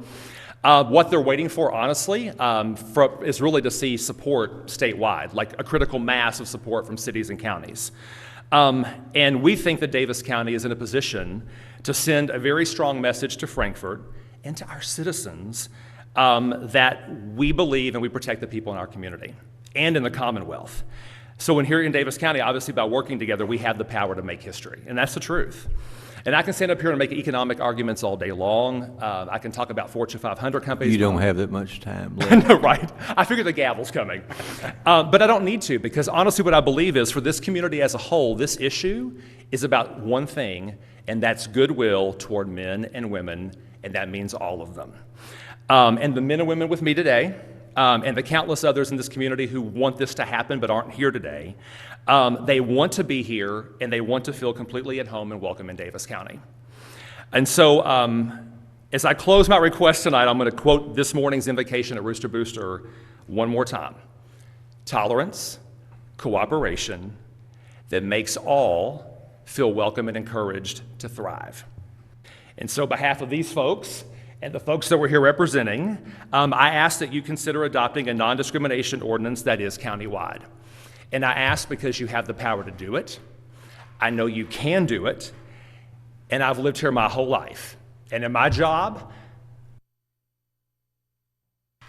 What they're waiting for, honestly, is really to see support statewide, like a critical mass of support from cities and counties. And we think that Daviess County is in a position to send a very strong message to Frankfort and to our citizens that we believe and we protect the people in our community and in the Commonwealth. So when here in Daviess County, obviously by working together, we have the power to make history, and that's the truth. And I can stand up here and make economic arguments all day long. I can talk about Fortune 500 companies. You don't have that much time left. No, right. I figure the gavel's coming. But I don't need to, because honestly what I believe is for this community as a whole, this issue is about one thing, and that's goodwill toward men and women, and that means all of them. And the men and women with me today, and the countless others in this community who want this to happen but aren't here today, they want to be here and they want to feel completely at home and welcome in Daviess County. And so as I close my request tonight, I'm going to quote this morning's invocation at Rooster Booster one more time. Tolerance, cooperation that makes all feel welcome and encouraged to thrive. And so on behalf of these folks, and the folks that we're here representing, I ask that you consider adopting a non-discrimination ordinance that is countywide. And I ask because you have the power to do it. I know you can do it. And I've lived here my whole life. And in my job,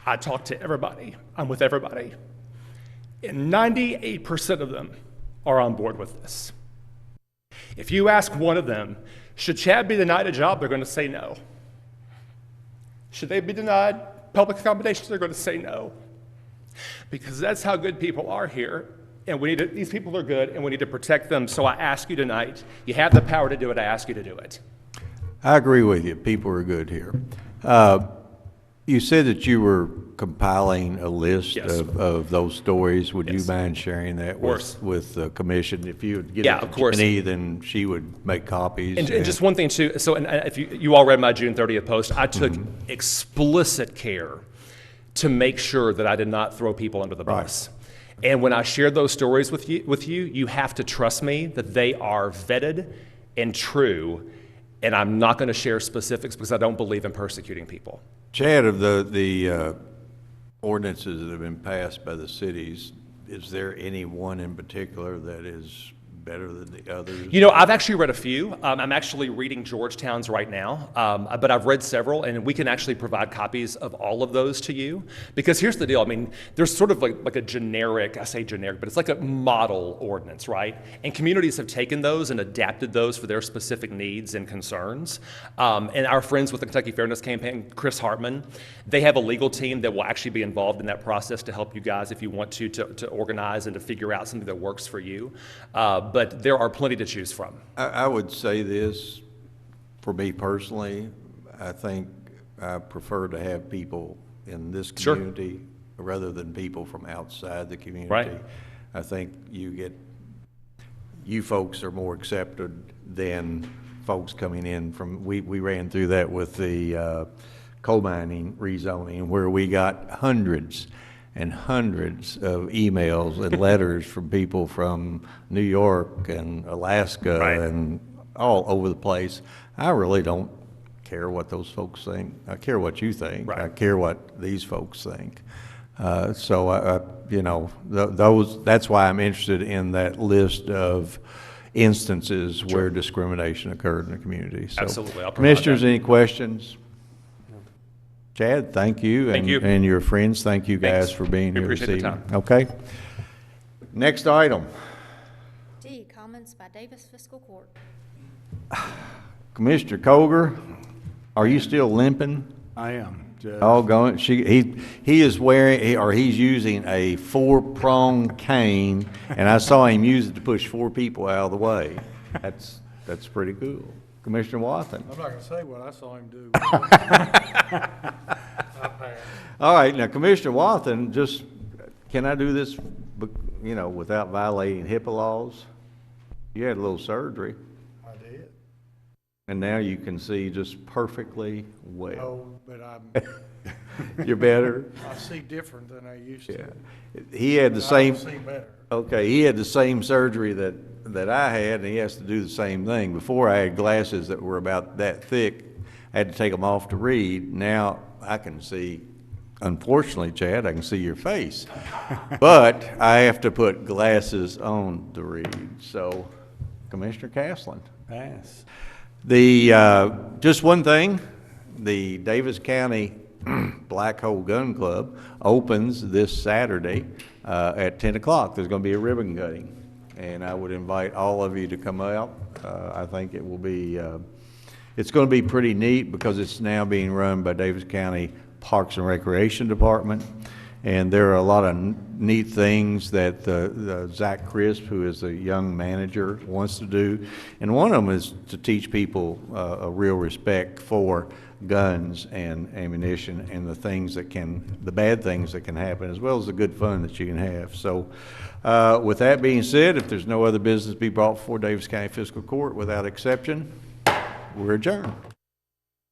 I talk to everybody. I'm with everybody. And 98% of them are on board with this. If you ask one of them, should Chad be denied a job, they're going to say no. Should they be denied public accommodations? They're going to say no. Because that's how good people are here. And we need to, these people are good, and we need to protect them. So I ask you tonight, you have the power to do it, I ask you to do it. I agree with you. People are good here. You said that you were compiling a list of those stories. Would you mind sharing that with the commission? If you would get it to Jenny, then she would make copies. And just one thing too, so and if you all read my June 30th post, I took explicit care to make sure that I did not throw people under the bus. And when I shared those stories with you, you have to trust me that they are vetted and true, and I'm not going to share specifics because I don't believe in persecuting people. Chad, of the ordinances that have been passed by the cities, is there any one in particular that has better than the others? You know, I've actually read a few. I'm actually reading Georgetown's right now, but I've read several, and we can actually provide copies of all of those to you. Because here's the deal. I mean, there's sort of like a generic, I say generic, but it's like a model ordinance, right? And communities have taken those and adapted those for their specific needs and concerns. And our friends with the Kentucky Fairness Campaign, Chris Hartman, they have a legal team that will actually be involved in that process to help you guys if you want to organize and to figure out something that works for you. But there are plenty to choose from. I would say this, for me personally, I think I prefer to have people in this community rather than people from outside the community. Right. I think you folks are more accepted than folks coming in from, we ran through that with the coal mining rezoning, where we got hundreds and hundreds of emails and letters from people from New York and Alaska and all over the place. I really don't care what those folks think. I care what you think. I care what these folks think. So you know, that's why I'm interested in that list of instances where discrimination occurred in the community. So, absolutely. I'll Commissioners, any questions? Chad, thank you. Thank you. And your friends, thank you guys Thanks. for being here this Appreciate the evening. time. Okay. Next item. D, comments by Daviess Fiscal Court. Commissioner Koger, are you still limping? I am, Judge. Oh, going. He is wearing, or he's using a 4-prong cane, and I saw him use it to push 4 people out of the way. That's pretty cool. Commissioner Wathen. I'm not gonna say what I saw him do. All right, now Commissioner Wathen, just, can I do this, you know, without violating HIPAA laws? You had a little surgery. I did. And now you can see just perfectly well. Oh, but You're better? I see different than I used to. Yeah. He had the same. I see better. Okay, he had the same surgery that I had, and he has to do the same thing. Before, I had glasses that were about that thick. I had to take them off to read. Now I can see, unfortunately, Chad, I can see your face. But I have to put glasses on to read. So, Commissioner Castleton. Pass. Just one thing, the Davis County Black Hole Gun Club opens this Saturday at 10 o'clock. There's going to be a ribbon cutting, and I would invite all of you to come out. I think it will be, it's going to be pretty neat because it's now being run by Davis County Parks and Recreation Department, and there are a lot of neat things that Zach Crisp, who is a young manager, wants to do, and one of them is to teach people a real respect for guns and ammunition and the bad things that can happen, as well as the good fun that you can have. So with that being said, if there's no other business to be brought before Davis County Fiscal Court without exception, we're adjourned.